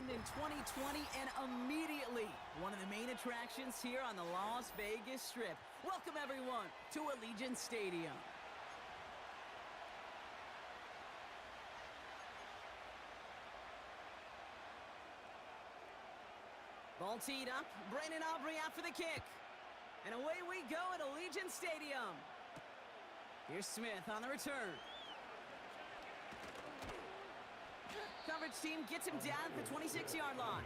opened in 2020 and immediately one of the main attractions here on the Las Vegas Strip. Welcome, everyone, to Allegiant Stadium. Ball teed up. Brandon Aubrey out for the kick. And away we go at Allegiant Stadium. Here's Smith on the return. Coverage team gets him down at the 26-yard line.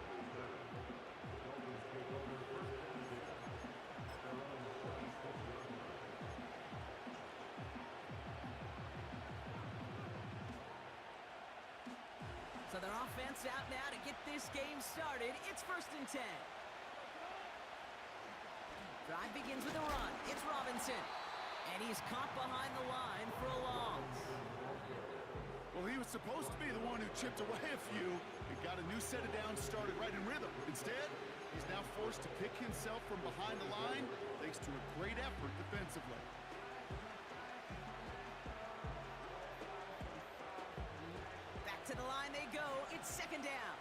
So their offense out now to get this game started. It's 1st and 10. Drive begins with a run. It's Robinson. And he's caught behind the line for a loss. Well, he was supposed to be the one who chipped away a few and got a new set of downs started right in rhythm. Instead, he's now forced to pick himself from behind the line thanks to a great effort defensively. Back to the line they go. It's 2nd down.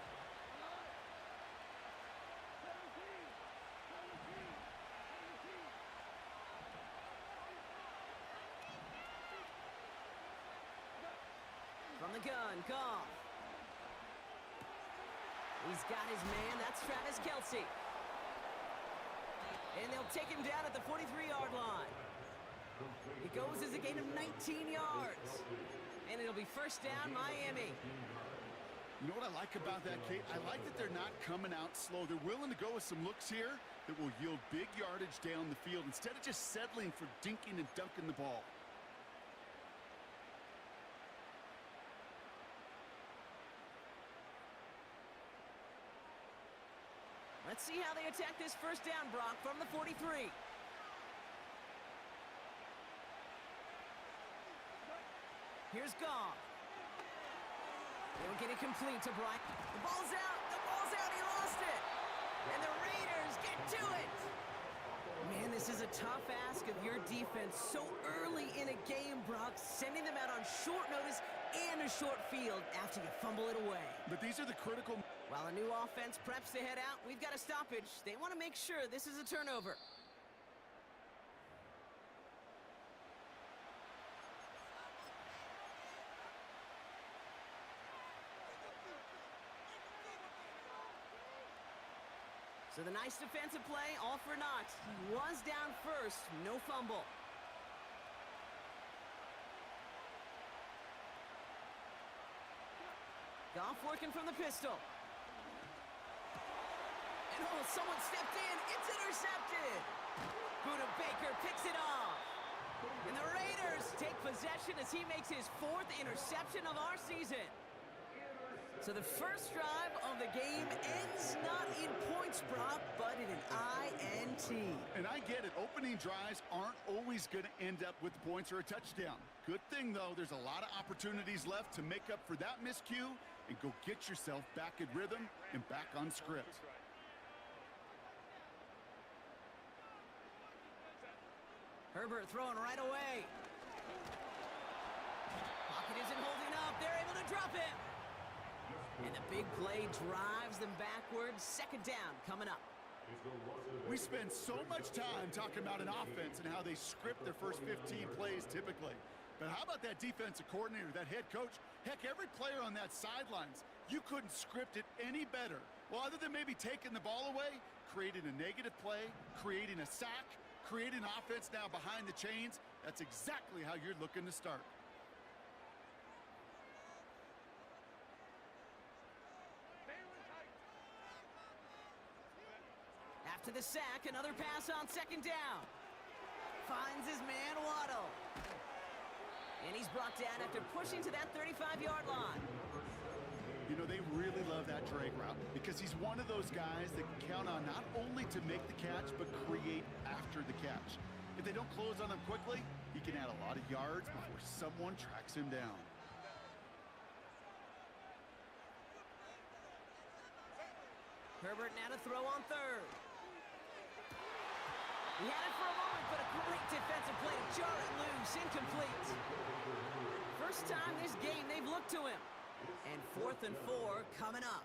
From the gun, Goff. He's got his man. That's Travis Kelce. And they'll take him down at the 43-yard line. It goes as a gain of 19 yards. And it'll be 1st down, Miami. You know what I like about that, Kate? I like that they're not coming out slow. They're willing to go with some looks here that will yield big yardage down the field instead of just settling for dinking and dunking the ball. Let's see how they attack this 1st down, Brock, from the 43. Here's Goff. They will get it complete to Bryant. The ball's out. The ball's out. He lost it. And the Raiders get to it. Man, this is a tough ask of your defense so early in a game, Brock, sending them out on short notice and a short field after you fumble it away. But these are the critical... While a new offense preps to head out, we've got a stoppage. They want to make sure this is a turnover. So the nice defensive play, all for naught. He was down first, no fumble. Goff working from the pistol. And oh, someone stepped in. It's intercepted. Buda Baker picks it off. And the Raiders take possession as he makes his 4th interception of our season. So the first drive of the game ends not in points, Brock, but in an INT. And I get it. Opening drives aren't always going to end up with points or a touchdown. Good thing, though, there's a lot of opportunities left to make up for that miscue and go get yourself back in rhythm and back on script. Herbert throwing right away. Pocket isn't holding up. They're able to drop him. And the big play drives them backwards. 2nd down coming up. We spend so much time talking about an offense and how they script their first 15 plays typically. But how about that defensive coordinator, that head coach? Heck, every player on that sidelines, you couldn't script it any better. Well, other than maybe taking the ball away, creating a negative play, creating a sack, creating offense now behind the chains, that's exactly how you're looking to start. After the sack, another pass on 2nd down. Finds his man, Waddle. And he's brought down after pushing to that 35-yard line. You know, they really love that drag route because he's one of those guys that can count on not only to make the catch, but create after the catch. If they don't close on him quickly, he can add a lot of yards before someone tracks him down. Herbert now to throw on 3rd. He had it for a moment, but a great defensive play to jar it loose, incomplete. First time this game they've looked to him. And 4th and 4 coming up.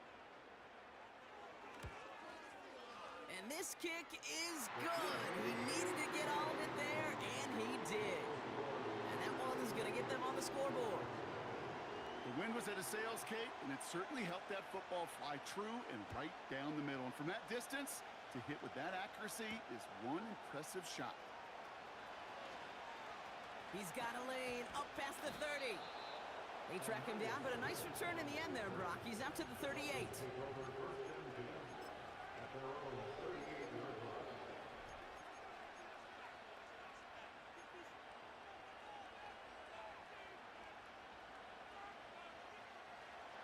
this kick is good. He needed to get all of it there, and he did. And that one is going to get them on the scoreboard. The wind was at a sails, Kate, and it certainly helped that football fly true and right down the middle. And from that distance, to hit with that accuracy is one impressive shot. He's got a lane up past the 30. They track him down, but a nice return in the end there, Brock. He's out to the 38.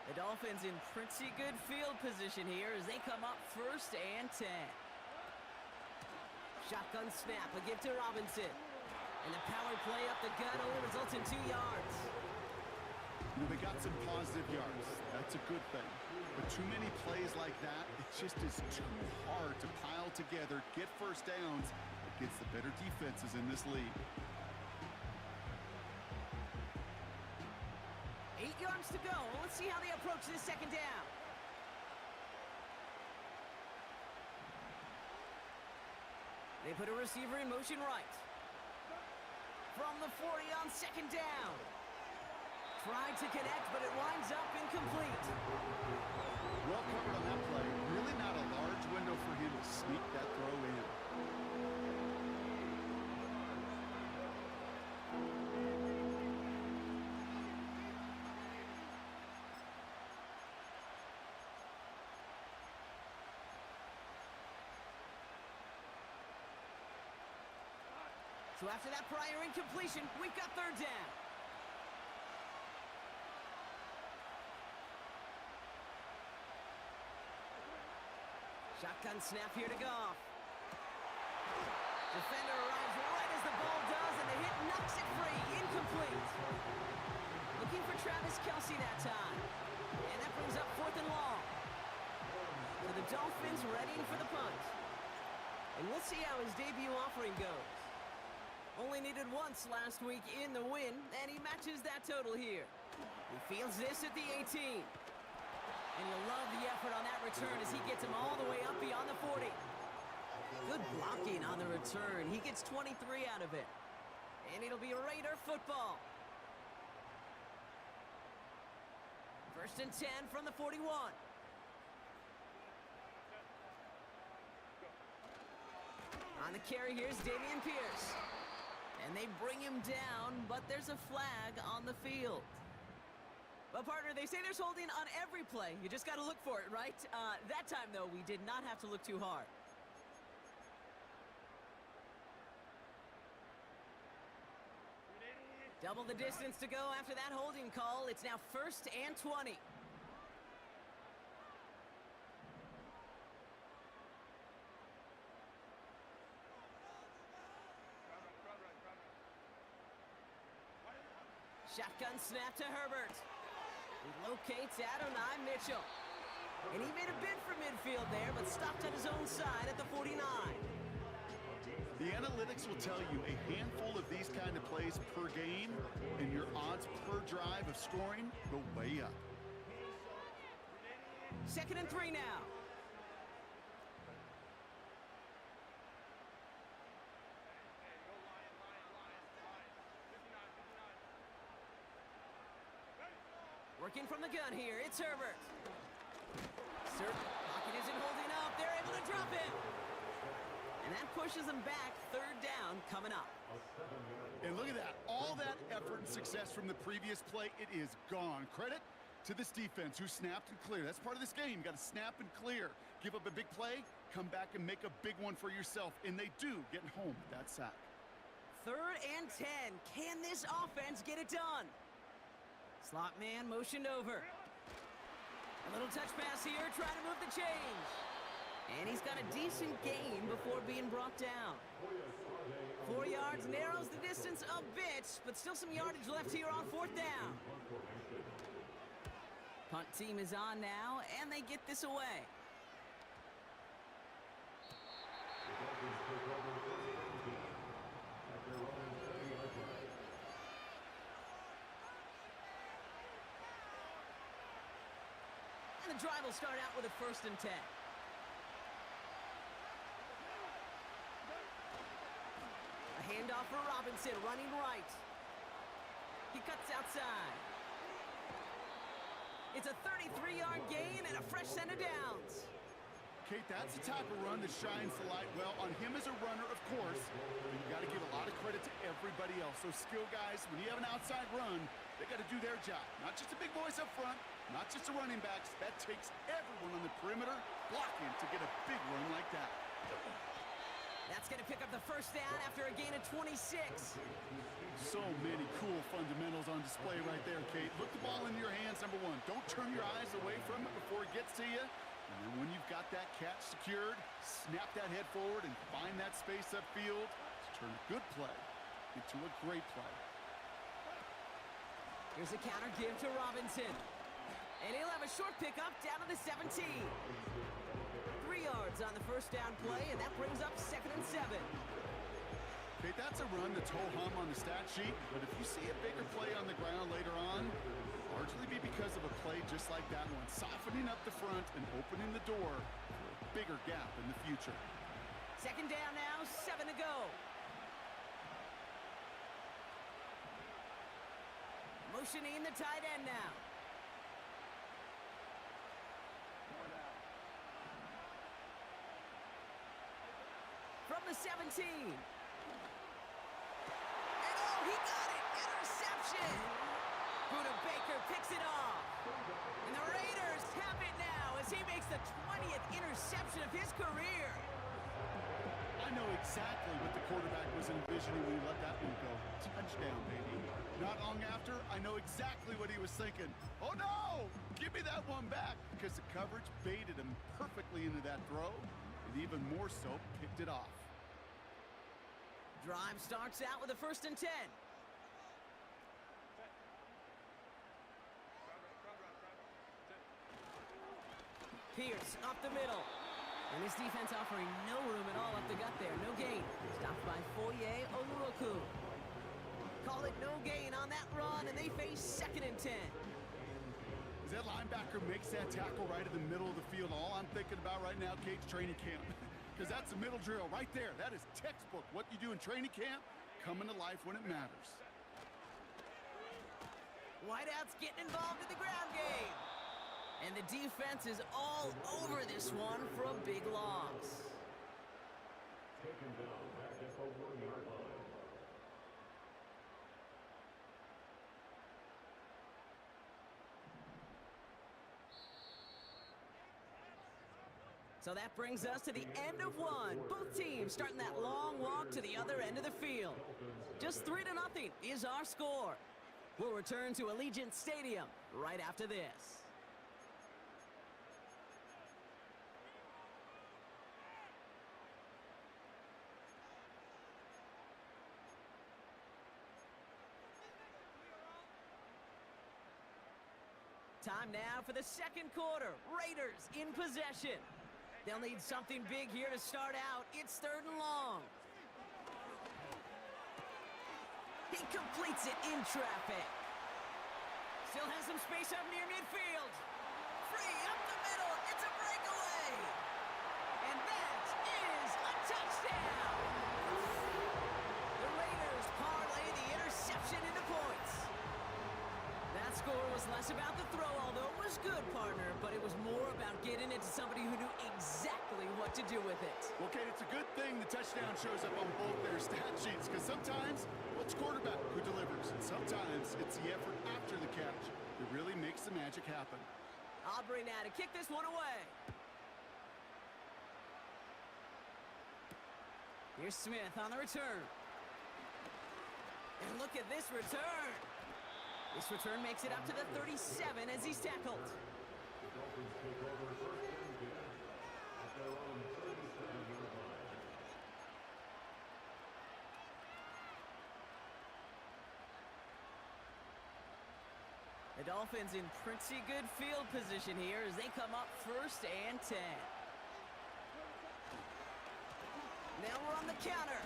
The Dolphins in pretty good field position here as they come up 1st and 10. Shotgun snap, a give to Robinson. And the power play up the gut only results in 2 yards. You know, they got some positive yards. That's a good thing. But too many plays like that, it just is too hard to pile together, get first downs against the better defenses in this league. 8 yards to go. Let's see how they approach this 2nd down. They put a receiver in motion right. From the 40 on 2nd down. Tried to connect, but it winds up incomplete. Well covered on that play. Really not a large window for him to sneak that throw in. So after that prior incompletion, we've got 3rd down. Shotgun snap here to Goff. Defender arrives right as the ball does, and the hit knocks it free. Incomplete. Looking for Travis Kelce that time. And that brings up 4th and long. So the Dolphins readying for the punt. And we'll see how his debut offering goes. Only needed once last week in the win, and he matches that total here. He fields this at the 18. And you'll love the effort on that return as he gets him all the way up beyond the 40. Good blocking on the return. He gets 23 out of it. And it'll be Raider football. 1st and 10 from the 41. On the carry, here's Dameon Pierce. And they bring him down, but there's a flag on the field. But, partner, they say there's holding on every play. You just got to look for it, right? That time, though, we did not have to look too hard. Double the distance to go after that holding call. It's now 1st and 20. Shotgun snap to Herbert. He locates Adonai Mitchell. And he made a bid for midfield there, but stopped at his own side at the 49. The analytics will tell you a handful of these kind of plays per game, and your odds per drive of scoring go way up. 2nd and 3 now. Working from the gun here, it's Herbert. Pocket isn't holding up. They're able to drop him. And that pushes them back. 3rd down coming up. And look at that. All that effort and success from the previous play, it is gone. Credit to this defense who snapped and cleared. That's part of this game. You got to snap and clear. Give up a big play, come back and make a big one for yourself. And they do, getting home with that sack. 3rd and 10. Can this offense get it done? Slot man motioned over. A little touch pass here, trying to move the change. And he's got a decent gain before being brought down. 4 yards, narrows the distance a bit, but still some yardage left here on 4th down. Punt team is on now, and they get this away. And the drive will start out with a 1st and 10. Handoff for Robinson, running right. He cuts outside. It's a 33-yard gain and a fresh set of downs. Kate, that's the type of run that shines the light well on him as a runner, of course. But you got to give a lot of credit to everybody else. Those skill guys, when you have an outside run, they got to do their job. Not just the big boys up front, not just the running backs. That takes everyone on the perimeter blocking to get a big run like that. That's going to pick up the first down after a gain of 26. So many cool fundamentals on display right there, Kate. Look the ball into your hands, number one. Don't turn your eyes away from it before it gets to you. And then when you've got that catch secured, snap that head forward and find that space upfield to turn a good play into a great play. Here's a counter give to Robinson. And he'll have a short pickup down to the 17. 3 yards on the first down play, and that brings up 2nd and 7. Okay, that's a run that's ho-hum on the stat sheet, but if you see a bigger play on the ground later on, largely be because of a play just like that one, softening up the front and opening the door for a bigger gap in the future. 2nd down now, 7 to go. Motioning the tight end now. From the 17. He got it! Interception! Buda Baker picks it off. And the Raiders have it now as he makes the 20th interception of his career. I know exactly what the quarterback was envisioning when he let that one go. Touchdown, baby. Not long after, I know exactly what he was thinking. Oh, no! Give me that one back! Because the coverage baited him perfectly into that throw, and even more so, picked it off. Drive starts out with a 1st and 10. Pierce up the middle. And this defense offering no room at all up the gut there. No gain. Stopped by Foye Oluoku. Call it no gain on that run, and they face 2nd and 10. As that linebacker makes that tackle right in the middle of the field, all I'm thinking about right now, Kate's training camp. Because that's the middle drill right there. That is textbook. What you do in training camp, coming to life when it matters. Wideouts getting involved in the ground game. And the defense is all over this one for a big loss. Taken down back at the 1-yard line. So that brings us to the end of one. Both teams starting that long walk to the other end of the field. Just 3-0 is our score. We'll return to Allegiant Stadium right after this. Time now for the 2nd quarter. Raiders in possession. They'll need something big here to start out. It's 3rd and long. He completes it in traffic. Still has some space up near midfield. Free up the middle. It's a breakaway. And that is a touchdown. The Raiders parlay the interception into points. That score was less about the throw, although it was good, partner, but it was more about getting it to somebody who knew exactly what to do with it. Well, Kate, it's a good thing the touchdown shows up on both their stat sheets, because sometimes it's quarterback who delivers, and sometimes it's the effort after the catch that really makes the magic happen. Aubrey now to kick this one away. Here's Smith on the return. And look at this return. This return makes it up to the 37 as he's tackled. The Dolphins take over 1st and 10 at their own 37-yard line. The Dolphins in pretty good field position here as they come up 1st and 10. Now we're on the counter.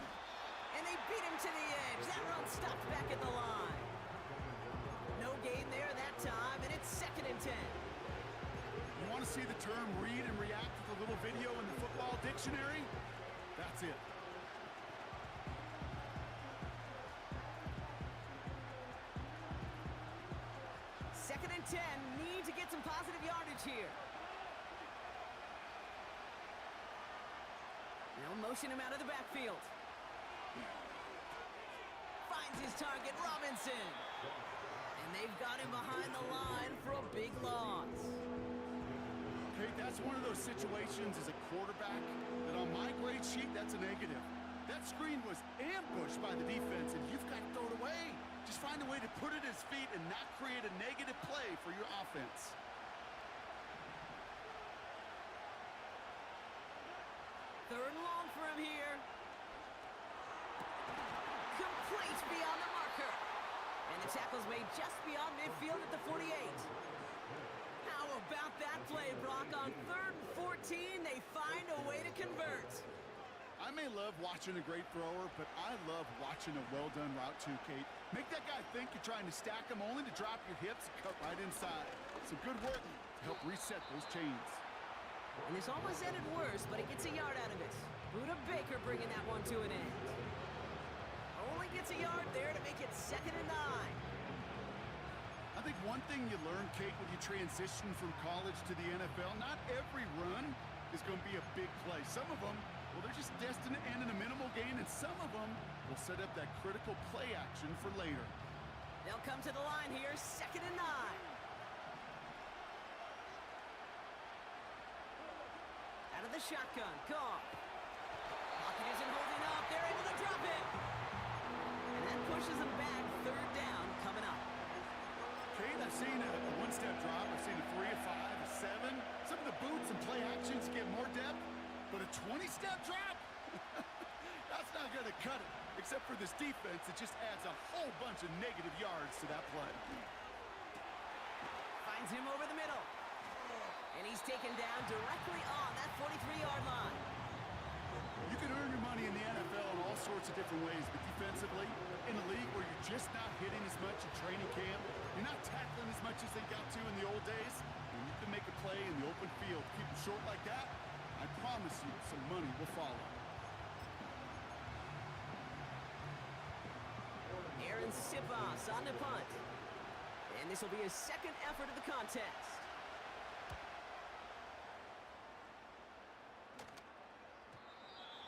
And they beat him to the edge. That run stopped back at the line. No gain there that time, and it's 2nd and 10. You want to see the term read and react with a little video in the football dictionary? That's it. and 10. Need to get some positive yardage here. They'll motion him out of the backfield. Finds his target, Robinson. And they've got him behind the line for a big loss. Okay, that's one of those situations as a quarterback that on my grade sheet, that's a negative. That screen was ambushed by the defense, and you've got to throw it away. Just find a way to put it at his feet and not create a negative play for your offense. Third and long for him here. Complete beyond the marker. And the tackle's made just beyond midfield at the 48. How about that play, Brock? On 3rd and 14, they find a way to convert. I may love watching a great thrower, but I love watching a well-done route too, Kate. Make that guy think you're trying to stack him only to drop your hips and cut right inside. Some good work to help reset those chains. And this almost ended worse, but he gets a yard out of it. Buda Baker bringing that one to an end. Only gets a yard there to make it 2nd and 9. I think one thing you learn, Kate, when you transition from college to the NFL, not every run is going to be a big play. Some of them, well, they're just destined to end in a minimal gain, and some of them will set up that critical play action for later. They'll come to the line here, 2nd and 9. Out of the shotgun, Goff. Pocket isn't holding up. They're able to drop it. And that pushes them back. 3rd down coming up. Kate, I've seen a one-step drop. I've seen a 3, a 5, a 7. Some of the boots and play actions get more depth, but a 20-step drop? That's not going to cut it. Except for this defense, it just adds a whole bunch of negative yards to that play. Finds him over the middle. And he's taken down directly on that 43-yard line. You can earn your money in the NFL in all sorts of different ways, but defensively, in a league where you're just not hitting as much in training camp, you're not tackling as much as they got to in the old days, and you can make a play in the open field, keep it short like that, I promise you some money will follow. Aaron Sipas on the punt. And this will be his 2nd effort of the contest.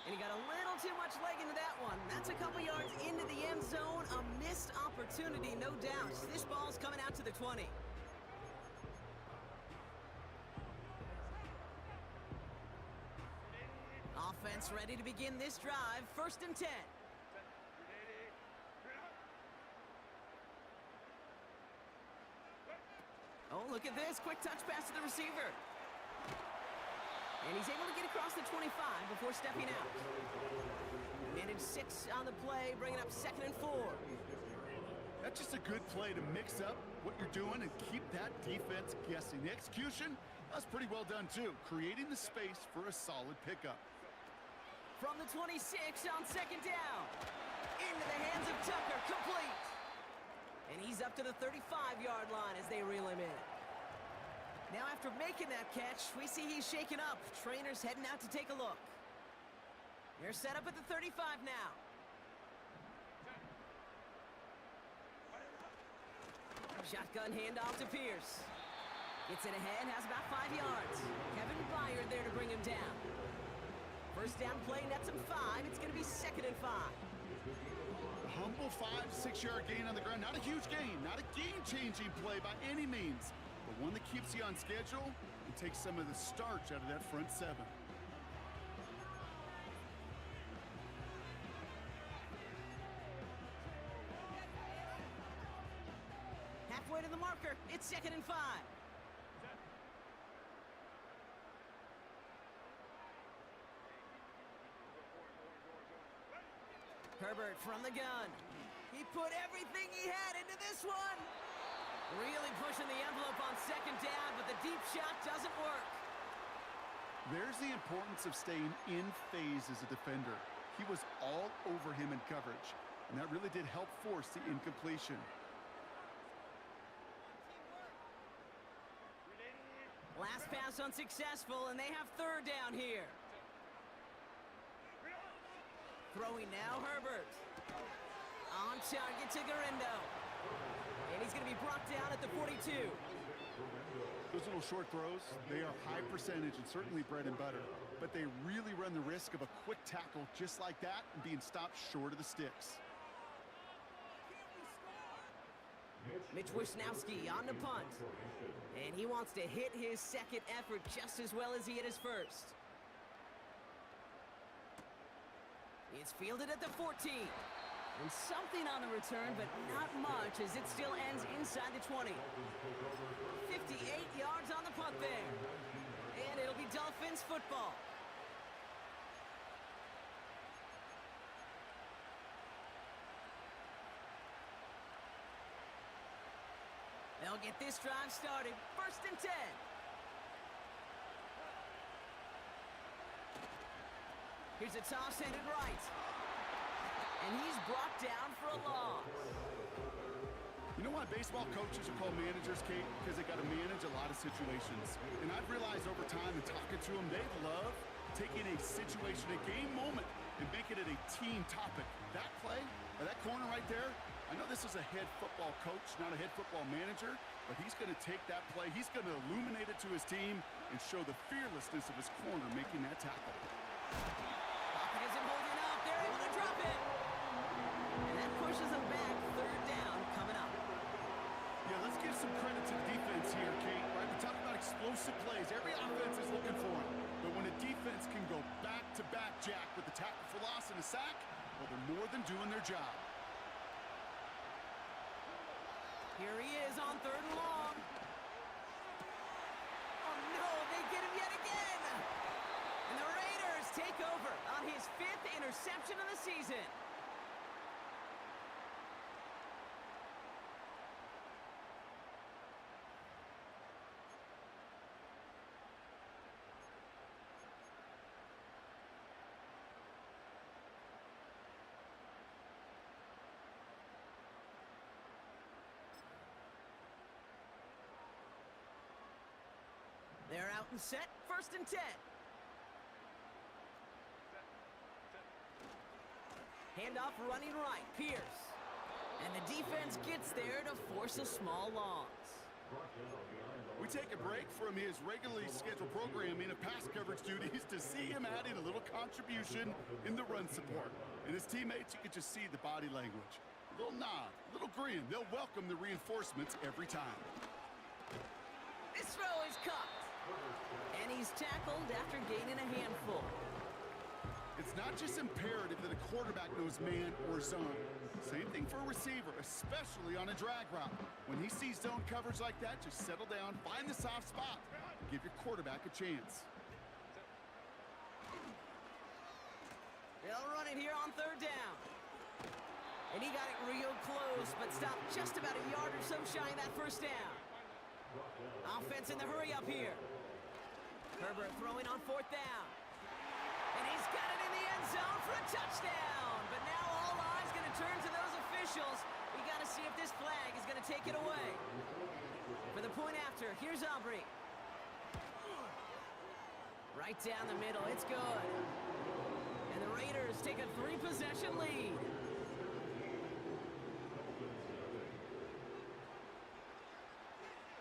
And he got a little too much leg into that one. That's a couple yards into the end zone. A missed opportunity, no doubt. This ball's coming out to the 20. Offense ready to begin this drive. 1st and 10. Oh, look at this. Quick touch pass to the receiver. And he's able to get across the 25 before stepping out. Minute 6 on the play, bringing up 2nd and 4. That's just a good play to mix up what you're doing and keep that defense guessing. The execution, that's pretty well done too, creating the space for a solid pickup. From the 26 on 2nd down. Into the hands of Tucker, complete. And he's up to the 35-yard line as they reel him in. Now after making that catch, we see he's shaken up. Trainer's heading out to take a look. They're set up at the 35 now. Shotgun handoff to Pierce. Gets it ahead, has about 5 yards. Kevin Byard there to bring him down. 1st down play, nets him 5. It's going to be 2nd and 5. A humble 5 to 6 yard gain on the ground. Not a huge gain, not a game-changing play by any means, but one that keeps you on schedule and takes some of the starch out of that front 7. Halfway to the marker, it's 2nd and 5. Herbert from the gun. He put everything he had into this one. Really pushing the envelope on 2nd down, but the deep shot doesn't work. There's the importance of staying in phase as a defender. He was all over him in coverage, and that really did help force the incompletion. Last pass unsuccessful, and they have 3rd down here. Throwing now, Herbert. On target to Garendo. And he's going to be brought down at the 42. Those little short throws, they are high percentage and certainly bread and butter. But they really run the risk of a quick tackle just like that and being stopped short of the sticks. Mitch Wisnowski on the punt. And he wants to hit his second effort just as well as he hit his first. It's fielded at the 14. And something on the return, but not much as it still ends inside the 20. 58 yards on the punt there. And it'll be Dolphins football. They'll get this drive started. 1st and 10. Here's a toss headed right. And he's brought down for a loss. You know why baseball coaches are called managers, Kate? Because they got to manage a lot of situations. And I've realized over time in talking to them, they love taking a situation, a game moment, and making it a team topic. That play, or that corner right there, I know this is a head football coach, not a head football manager, but he's going to take that play, he's going to illuminate it to his team and show the fearlessness of his corner making that tackle. Pocket isn't holding up. They're able to drop it. And that pushes them back. 3rd down coming up. Yeah, let's give some credit to the defense here, Kate. Right? We talk about explosive plays. Every offense is looking for them. But when a defense can go back-to-back, Jack, with the tackle for loss and a sack, well, they're more than doing their job. Here he is on 3rd and long. Oh, no, they get him yet again. And the Raiders take over on his 5th interception of the season. They're out and set. 1st and 10. Handoff running right. Pierce. And the defense gets there to force a small loss. We take a break from his regularly scheduled programming of pass coverage duties to see him adding a little contribution in the run support. And his teammates, you can just see the body language. A little nod, a little grin. They'll welcome the reinforcements every time. This throw is caught. And he's tackled after gaining a handful. It's not just imperative that a quarterback knows man or zone. Same thing for a receiver, especially on a drag route. When he sees zone coverage like that, just settle down, find the soft spot, and give your quarterback a chance. They'll run it here on 3rd down. And he got it real close, but stopped just about a yard or so shy of that 1st down. Offense in the hurry up here. Herbert throwing on 4th down. And he's got it in the end zone for a touchdown. But now all eyes going to turn to those officials. We got to see if this flag is going to take it away. For the point after, here's Aubrey. Right down the middle, it's good. And the Raiders take a 3-possession lead.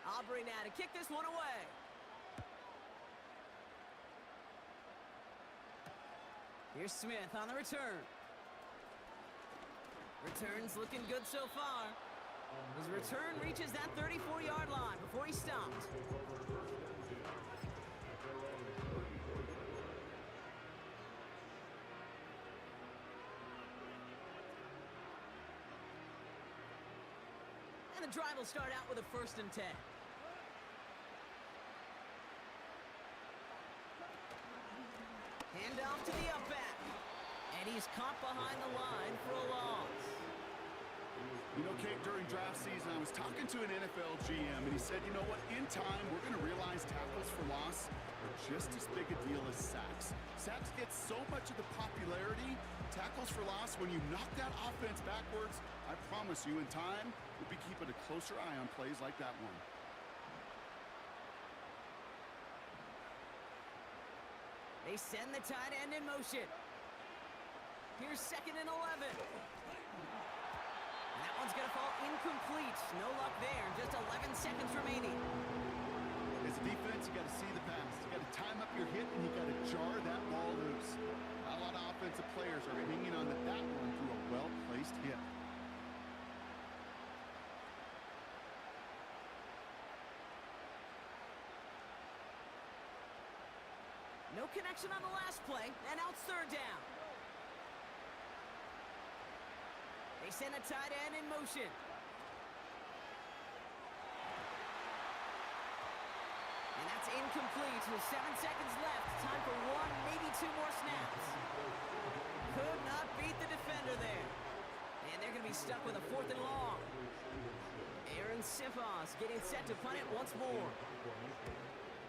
Aubrey now to kick this one away. Here's Smith on the return. Return's looking good so far. His return reaches that 34-yard line before he stopped. And the drive will start out with a 1st and 10. Handoff to the up back. And he's caught behind the line for a loss. You know, Kate, during draft season, I was talking to an NFL GM, and he said, you know what, in time, we're going to realize tackles for loss are just as big a deal as sacks. Sacks get so much of the popularity. Tackles for loss, when you knock that offense backwards, I promise you, in time, we'll be keeping a closer eye on plays like that one. They send the tight end in motion. Here's 2nd and 11. And that one's going to fall incomplete. No luck there. Just 11 seconds remaining. defense, you got to see the pass. You got to time up your hit, and you got to jar that ball loose. Not a lot of offensive players are hanging on to that one through a well-placed hit. No connection on the last play, and now it's third down. They send a tight end in motion. And that's incomplete with 7 seconds left. Time for one, maybe two more snaps. Could not beat the defender there. And they're going to be stuck with a 4th and long. Aaron Sifos getting set to punt it once more.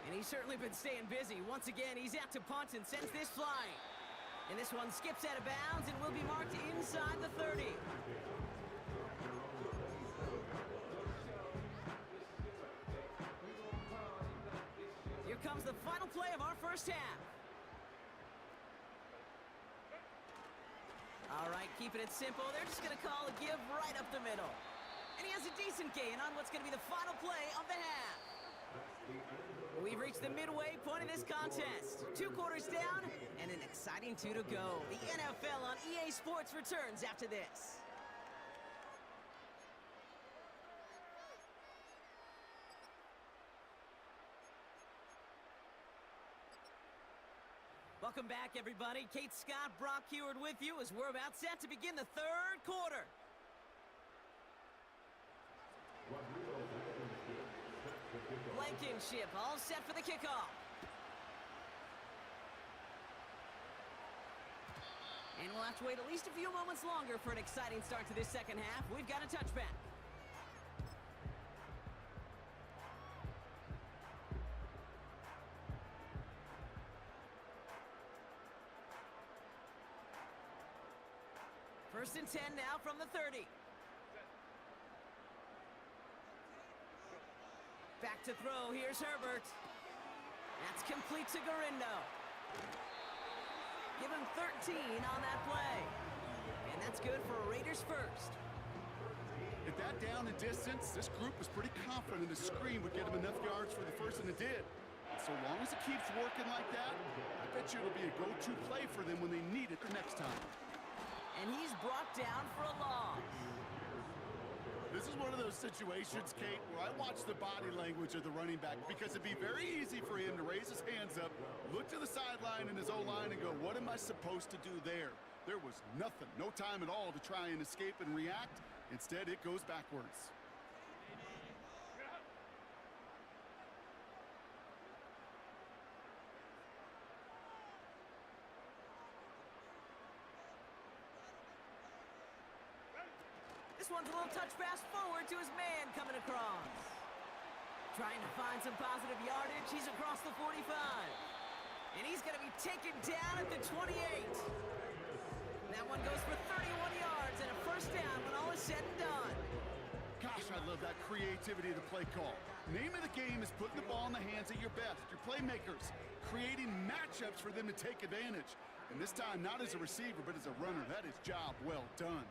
And he's certainly been staying busy. Once again, he's out to punt and sends this flying. And this one skips out of bounds and will be marked inside the 30. Here comes the final play of our first half. All right, keeping it simple. They're just going to call a give right up the middle. And he has a decent gain on what's going to be the final play of the half. We've reached the midway point of this contest. 2 quarters down and an exciting 2 to go. The NFL on EA Sports returns after this. Welcome back, everybody. Kate Scott, Brock Heward with you as we're about set to begin the 3rd quarter. Blankenship all set for the kickoff. And we'll have to wait at least a few moments longer for an exciting start to this second half. We've got a touchback. First and 10 now from the 30. Back to throw, here's Herbert. That's complete to Garindo. Give him 13 on that play. And that's good for a Raiders first. At that down and distance, this group was pretty confident the screen would get them enough yards for the first, and it did. And so long as it keeps working like that, I bet you it'll be a go-to play for them when they need it the next time. And he's brought down for a loss. This is one of those situations, Kate, where I watch the body language of the running back, because it'd be very easy for him to raise his hands up, look to the sideline in his O-line and go, what am I supposed to do there? There was nothing, no time at all to try and escape and react. Instead, it goes backwards. This one's a little touch pass forward to his man coming across. Trying to find some positive yardage. He's across the 45. And he's going to be taken down at the 28. That one goes for 31 yards and a first down when all is said and done. Gosh, I love that creativity of the play call. Name of the game is putting the ball in the hands of your best, your playmakers, creating matchups for them to take advantage. And this time, not as a receiver, but as a runner. That is job well done.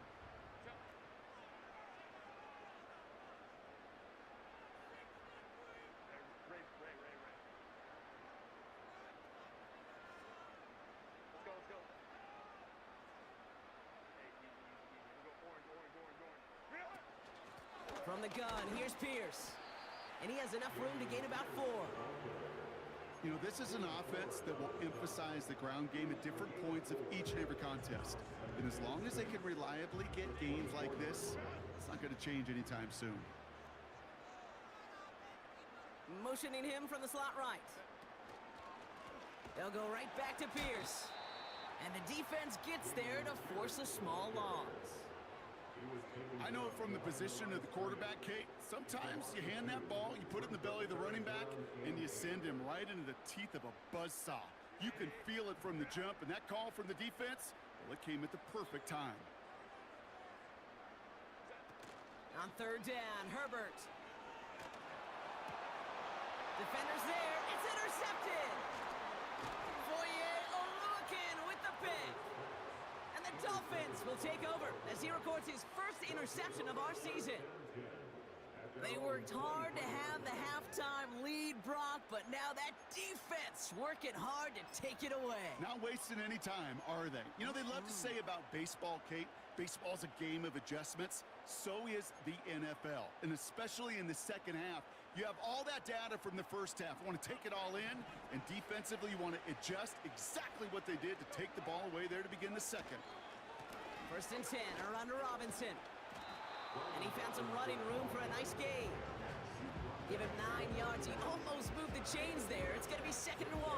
From the gun, here's Pierce. And he has enough room to gain about 4. You know, this is an offense that will emphasize the ground game at different points of each and every contest. And as long as they can reliably get gains like this, it's not going to change anytime soon. Motioning him from the slot right. They'll go right back to Pierce. And the defense gets there to force a small loss. I know from the position of the quarterback, Kate, sometimes you hand that ball, you put it in the belly of the running back, and you send him right into the teeth of a buzzsaw. You can feel it from the jump, and that call from the defense, well, it came at the perfect time. On third down, Herbert. Defenders there, it's intercepted! Foye Oluwakin with the pick. And the Dolphins will take over as he records his first interception of our season. They worked hard to have the halftime lead, Brock, but now that defense working hard to take it away. Not wasting any time, are they? You know, they love to say about baseball, Kate, baseball's a game of adjustments. So is the NFL, and especially in the second half. You have all that data from the first half. You want to take it all in, and defensively you want to adjust exactly what they did to take the ball away there to begin the second. 1st and 10, around to Robinson. And he found some running room for a nice gain. Give him 9 yards. He almost moved the chains there. It's going to be 2nd and 1.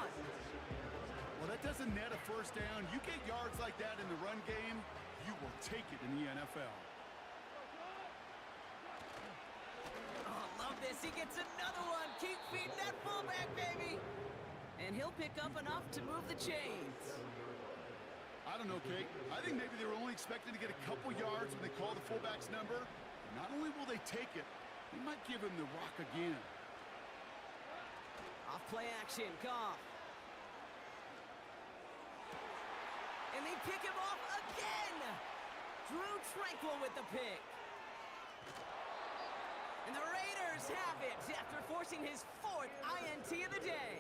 Well, that doesn't net a first down. You get yards like that in the run game, you will take it in the NFL. Oh, love this. He gets another one. Keep feeding that fullback, baby. And he'll pick up enough to move the chains. I don't know, Kate. I think maybe they were only expecting to get a couple yards when they call the fullback's number. Not only will they take it, they might give him the rock again. Off play action, Goff. And they pick him off again. Drew Tranquil with the pick. And the Raiders have it after forcing his 4th INT of the day.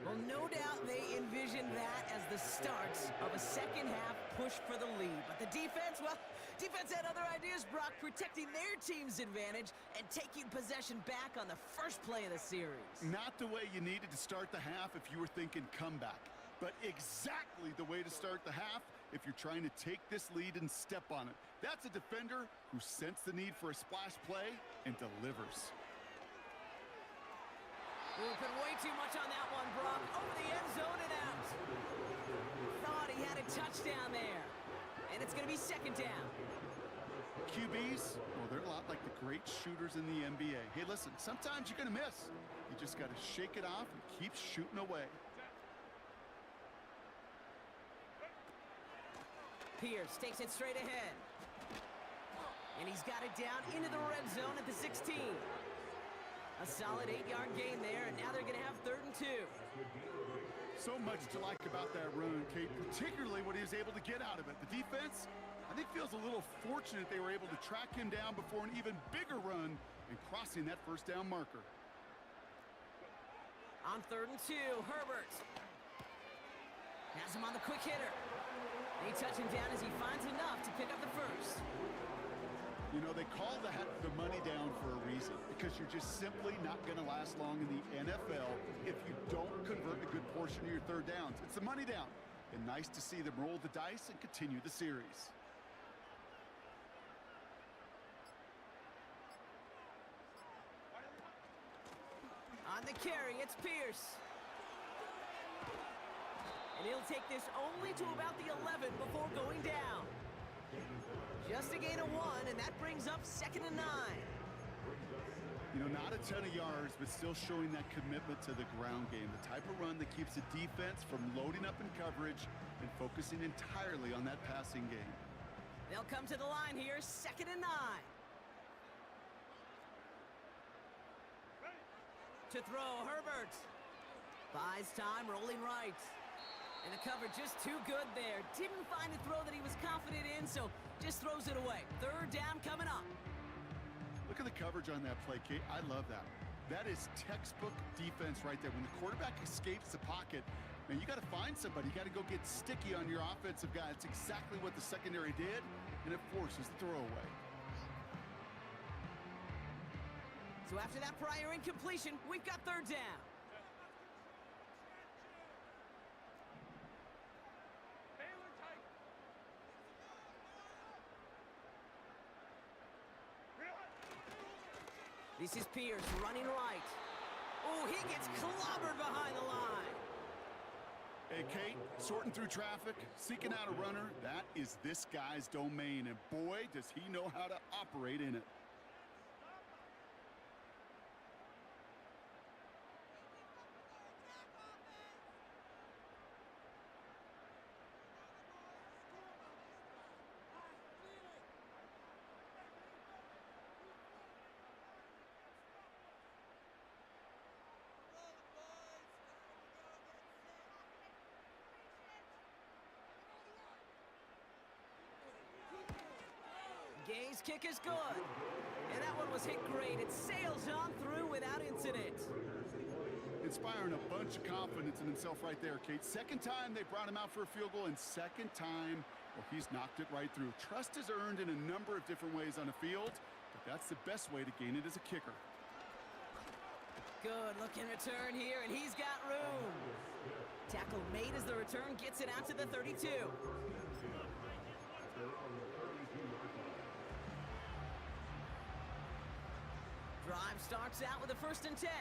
Well, no doubt they envisioned that as the start of a second half push for the lead. But the defense, well, defense had other ideas, Brock, protecting their team's advantage and taking possession back on the first play of the series. Not the way you needed to start the half if you were thinking comeback, but exactly the way to start the half if you're trying to take this lead and step on it. That's a defender who sensed the need for a splash play and delivers. Ooh, put way too much on that one, Brock. Over the end zone and out. Thought he had a touchdown there. And it's going to be 2nd down. QBs, well, they're a lot like the great shooters in the NBA. Hey, listen, sometimes you're going to miss. You just got to shake it off and keep shooting away. Pierce takes it straight ahead. And he's got it down into the red zone at the 16. A solid 8-yard gain there, and now they're going to have 3rd and 2. So much to like about that run, Kate, particularly what he was able to get out of it. The defense, I think, feels a little fortunate they were able to track him down before an even bigger run and crossing that first down marker. On 3rd and 2, Herbert has him on the quick hitter. They touch him down as he finds enough to pick up the first. You know, they call that the money down for a reason, because you're just simply not going to last long in the NFL if you don't convert a good portion of your 3rd downs. It's the money down. And nice to see them roll the dice and continue the series. On the carry, it's Pierce. And he'll take this only to about the 11 before going down. Just a gain of 1, and that brings up 2nd and 9. You know, not a ton of yards, but still showing that commitment to the ground game. The type of run that keeps the defense from loading up in coverage and focusing entirely on that passing game. They'll come to the line here, 2nd and 9. To throw, Herbert. Buys time, rolling right. And the cover just too good there. Didn't find a throw that he was confident in, so just throws it away. 3rd down coming up. Look at the coverage on that play, Kate. I love that. That is textbook defense right there. When the quarterback escapes the pocket, man, you got to find somebody. You got to go get sticky on your offensive guy. It's exactly what the secondary did, and it forces the throw away. So after that prior incompletion, we've got 3rd down. This is Pierce running right. Oh, he gets clobbered behind the line. Hey, Kate, sorting through traffic, seeking out a runner, that is this guy's domain, and boy, does he know how to operate in it. Ace kick is good. And that one was hit great. It sails on through without incident. Inspiring a bunch of confidence in himself right there, Kate. Second time they brought him out for a field goal, and second time, well, he's knocked it right through. Trust is earned in a number of different ways on the field, but that's the best way to gain it as a kicker. Good looking return here, and he's got room. Tackle made as the return gets it out to the 32. Drive starts out with a 1st and 10.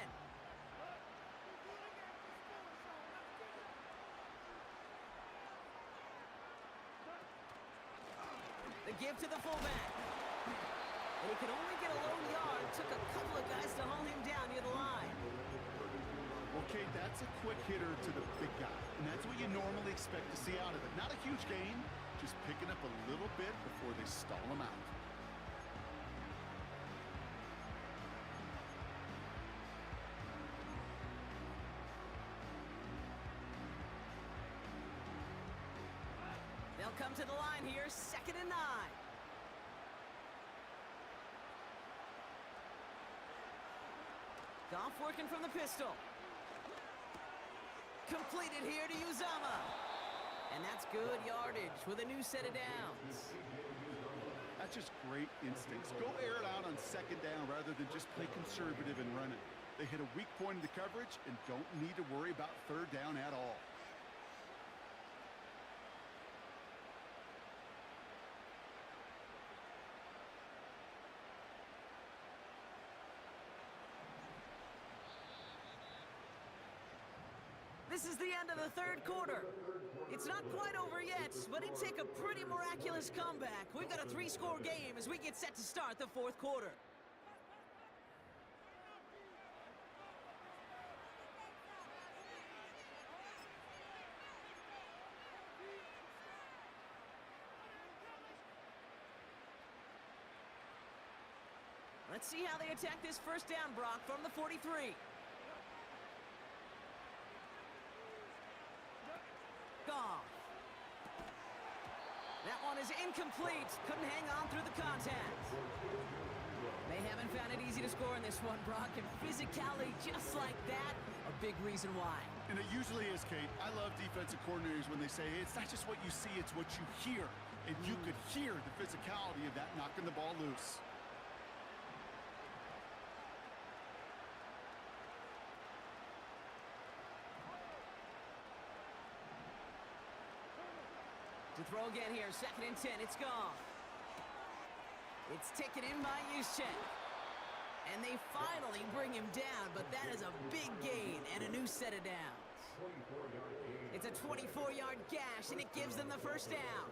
The give to the fullback. And he could only get a lone yard. Took a couple of guys to hold him down near the line. Well, Kate, that's a quick hitter to the big guy. And that's what you normally expect to see out of it. Not a huge gain, just picking up a little bit before they stall him out. They'll come to the line here, 2nd and 9. Goff working from the pistol. Completed here to Uzama. And that's good yardage with a new set of downs. That's just great instincts. Go air it out on 2nd down rather than just play conservative and run it. They hit a weak point in the coverage and don't need to worry about 3rd down at all. This is the end of the 3rd quarter. It's not quite over yet, but it'd take a pretty miraculous comeback. We've got a 3-score game as we get set to start the 4th quarter. Let's see how they attack this 1st down, Brock, from the 43. Goff. That one is incomplete. Couldn't hang on through the contact. They haven't found it easy to score in this one, Brock, and physicality just like that, a big reason why. And it usually is, Kate. I love defensive coordinators when they say, hey, it's not just what you see, it's what you hear. And you could hear the physicality of that knocking the ball loose. To throw again here, 2nd and 10, it's Goff. It's taken in by Juszczyk. And they finally bring him down, but that is a big gain and a new set of downs. It's a 24-yard gash, and it gives them the 1st down.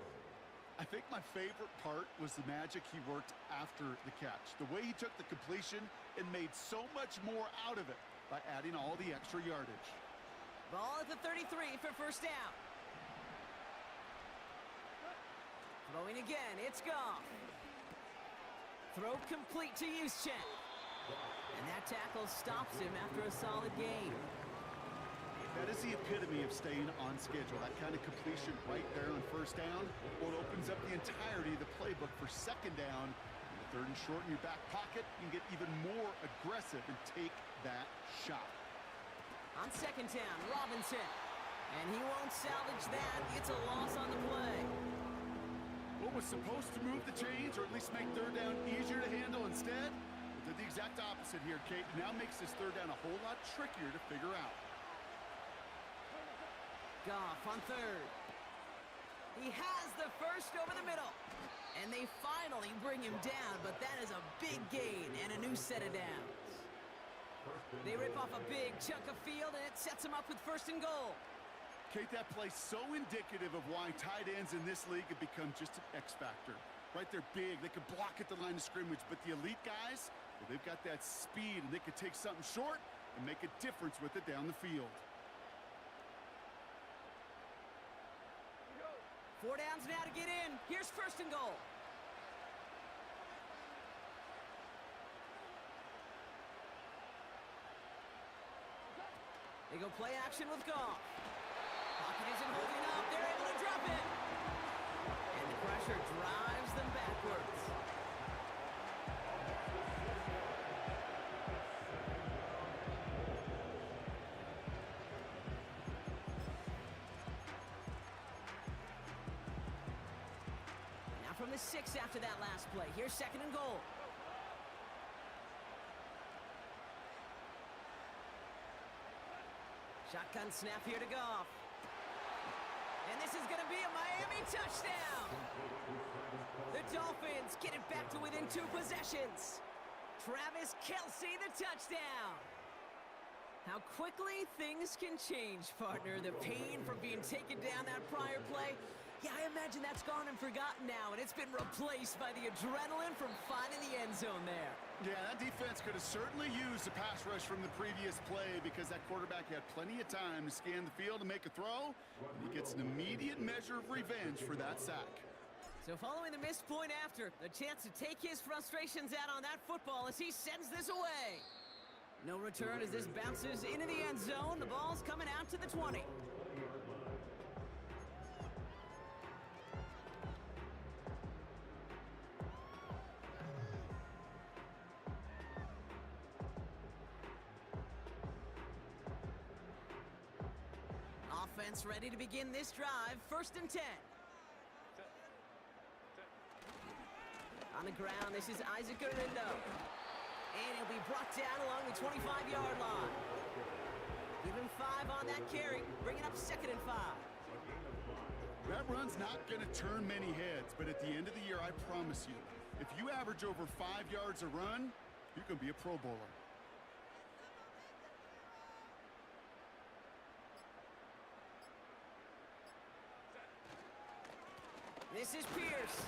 I think my favorite part was the magic he worked after the catch. The way he took the completion and made so much more out of it by adding all the extra yardage. Ball at the 33 for 1st down. Throwing again, it's Goff. Throw complete to Juszczyk. And that tackle stops him after a solid gain. That is the epitome of staying on schedule. That kind of completion right there on 1st down. Well, it opens up the entirety of the playbook for 2nd down. And the 3rd and short in your back pocket, you can get even more aggressive and take that shot. On 2nd down, Robinson. And he won't salvage that. It's a loss on the play. What was supposed to move the chains or at least make 3rd down easier to handle instead? It did the exact opposite here, Kate. Now makes this 3rd down a whole lot trickier to figure out. Goff on 3rd. He has the 1st over the middle. And they finally bring him down, but that is a big gain and a new set of downs. They rip off a big chunk of field, and it sets them up with 1st and goal. Kate, that play's so indicative of why tight ends in this league have become just an X factor. Right, they're big, they can block at the line of scrimmage, but the elite guys, well, they've got that speed, and they can take something short and make a difference with it down the field. 4 downs now to get in. Here's 1st and goal. They go play action with Goff. Pocket isn't holding up. They're able to drop it. And the pressure drives them backwards. on the 6 after that last play. Here's 2nd and goal. Shotgun snap here to Goff. And this is going to be a Miami touchdown. The Dolphins get it back to within 2 possessions. Travis Kelce, the touchdown. How quickly things can change, partner. The pain from being taken down that prior play. Yeah, I imagine that's gone and forgotten now, and it's been replaced by the adrenaline from finding the end zone there. Yeah, that defense could have certainly used a pass rush from the previous play because that quarterback had plenty of time to scan the field and make a throw, and he gets an immediate measure of revenge for that sack. So following the missed point after, the chance to take his frustrations out on that football as he sends this away. No return as this bounces into the end zone. The ball's coming out to the 20. Offense ready to begin this drive. 1st and 10. On the ground, this is Isaac Guerrero. And he'll be brought down along the 25-yard line. Give him 5 on that carry, bringing up 2nd and 5. That run's not going to turn many heads, but at the end of the year, I promise you, if you average over 5 yards a run, you're going to be a Pro Bowler. This is Pierce.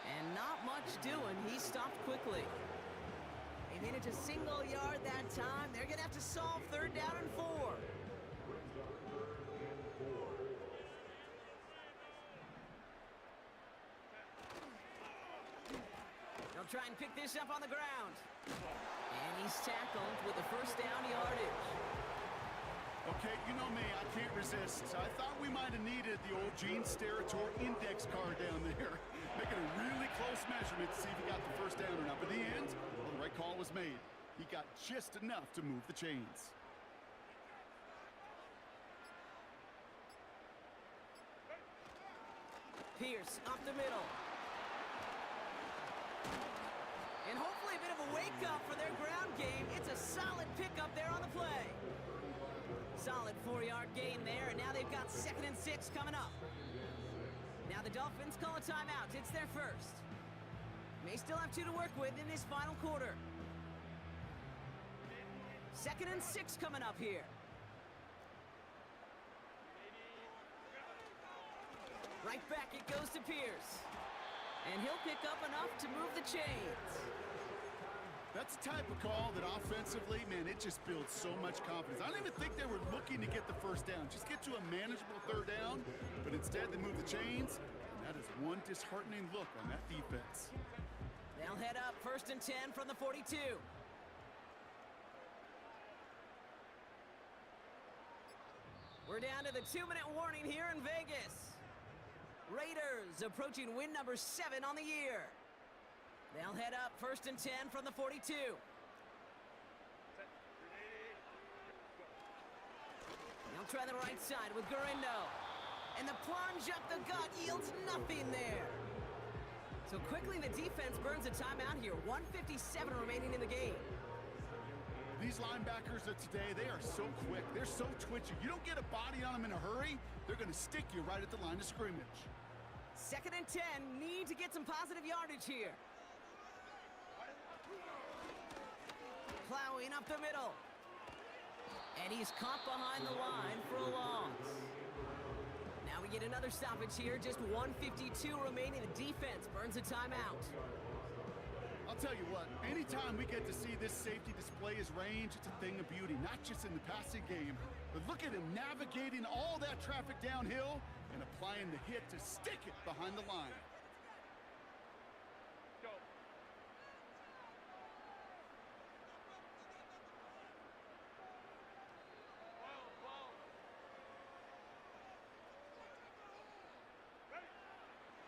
And not much doing. He stopped quickly. They managed a single yard that time. They're going to have to solve 3rd down and 4. They'll try and pick this up on the ground. And he's tackled with the 1st down yardage. Okay, you know me, I can't resist. I thought we might have needed the old Gene Steratore index card down there. Making a really close measurement to see if he got the 1st down or not. But in the end, well, the right call was made. He got just enough to move the chains. Pierce up the middle. And hopefully a bit of a wake-up for their ground game. It's a solid pickup there on the play. Solid 4-yard gain there, and now they've got 2nd and 6 coming up. Now the Dolphins call a timeout. It's their 1st. May still have 2 to work with in this final quarter. 2nd and 6 coming up here. Right back it goes to Pierce. And he'll pick up enough to move the chains. That's the type of call that offensively, man, it just builds so much confidence. I don't even think they were looking to get the 1st down. Just get to a manageable 3rd down, but instead they move the chains, and that is one disheartening look on that defense. They'll head up 1st and 10 from the 42. We're down to the 2-minute warning here in Vegas. Raiders approaching win number 7 on the year. They'll head up 1st and 10 from the 42. They'll try the right side with Guerrero. And the plunge up the gut yields nothing there. So quickly the defense burns a timeout here. 1:57 remaining in the game. These linebackers of today, they are so quick. They're so twitchy. You don't get a body on them in a hurry, they're going to stick you right at the line of scrimmage. 2nd and 10. Need to get some positive yardage here. Plowing up the middle. And he's caught behind the line for a loss. Now we get another stoppage here. Just 1:52 remaining. The defense burns a timeout. I'll tell you what, anytime we get to see this safety display his range, it's a thing of beauty, not just in the passing game, but look at him navigating all that traffic downhill and applying the hit to stick it behind the line.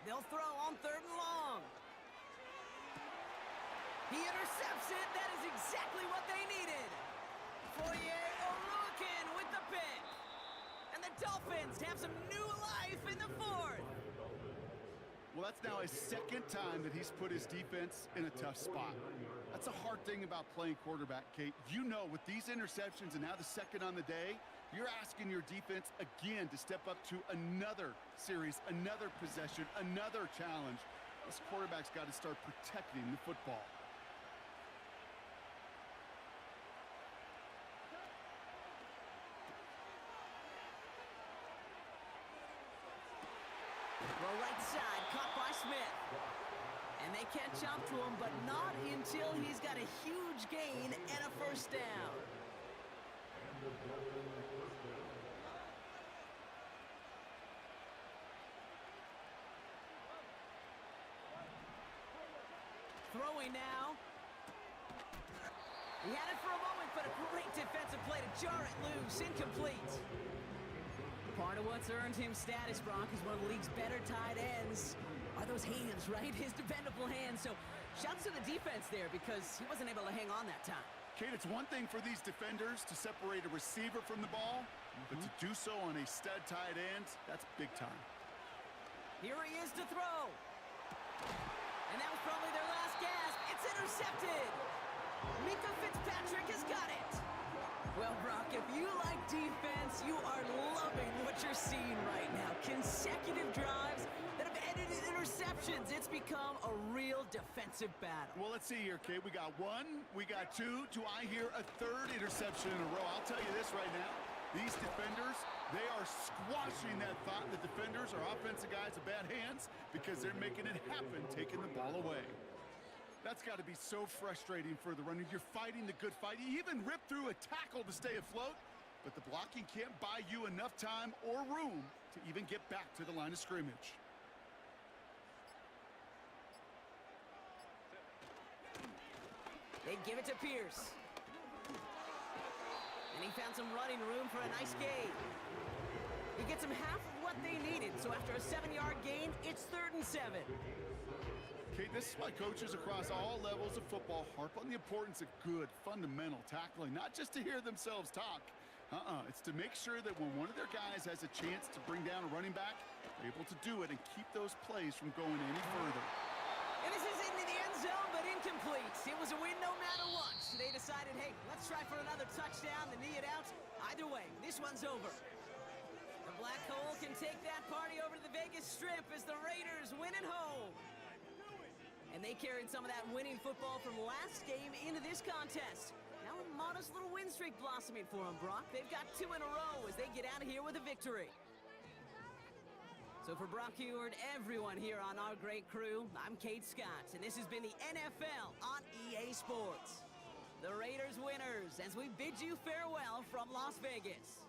They'll throw on 3rd and long. He intercepts it. That is exactly what they needed. Foyer Oluokun with the pick. And the Dolphins have some new life in the 4th. Well, that's now his second time that he's put his defense in a tough spot. That's a hard thing about playing quarterback, Kate. You know, with these interceptions and now the second on the day, you're asking your defense again to step up to another series, another possession, another challenge. This quarterback's got to start protecting the football. Well, right side, caught by Smith. And they catch up to him, but not until he's got a huge gain and a first down. Throwing now. He had it for a moment, but a great defensive play to jar it loose. Incomplete. Part of what's earned him status, Brock, is one of the league's better tight ends. Are those hands, right? His dependable hands. So shouts to the defense there because he wasn't able to hang on that time. Kate, it's one thing for these defenders to separate a receiver from the ball, but to do so on a stud tight end, that's big time. Here he is to throw. And that was probably their last gasp. It's intercepted. Mika Fitzpatrick has got it. Well, Brock, if you like defense, you are loving what you're seeing right now. Consecutive drives that have ended in interceptions. It's become a real defensive battle. Well, let's see here, Kate. We got one, we got two. Do I hear a third interception in a row? I'll tell you this right now. These defenders, they are squashing that thought the defenders are offensive guys with bad hands because they're making it happen, taking the ball away. That's got to be so frustrating for the runner. You're fighting the good fight. You even rip through a tackle to stay afloat, but the blocking can't buy you enough time or room to even get back to the line of scrimmage. They give it to Pierce. And he found some running room for a nice gain. He gets them half of what they needed, so after a 7-yard gain, it's 3rd and 7. Okay, this is why coaches across all levels of football harp on the importance of good, fundamental tackling, not just to hear themselves talk. It's to make sure that when one of their guys has a chance to bring down a running back, they're able to do it and keep those plays from going any further. And this is into the end zone, but incomplete. It was a win no matter what. So they decided, hey, let's try for another touchdown, the knee it out. Either way, this one's over. The Black Hole can take that party over to the Vegas Strip as the Raiders win at home. And they carried some of that winning football from last game into this contest. Now a modest little win streak blossoming for them, Brock. They've got 2 in a row as they get out of here with a victory. So for Brock Heward, everyone here on our great crew, I'm Kate Scott, and this has been the NFL on EA Sports. The Raiders winners as we bid you farewell from Las Vegas.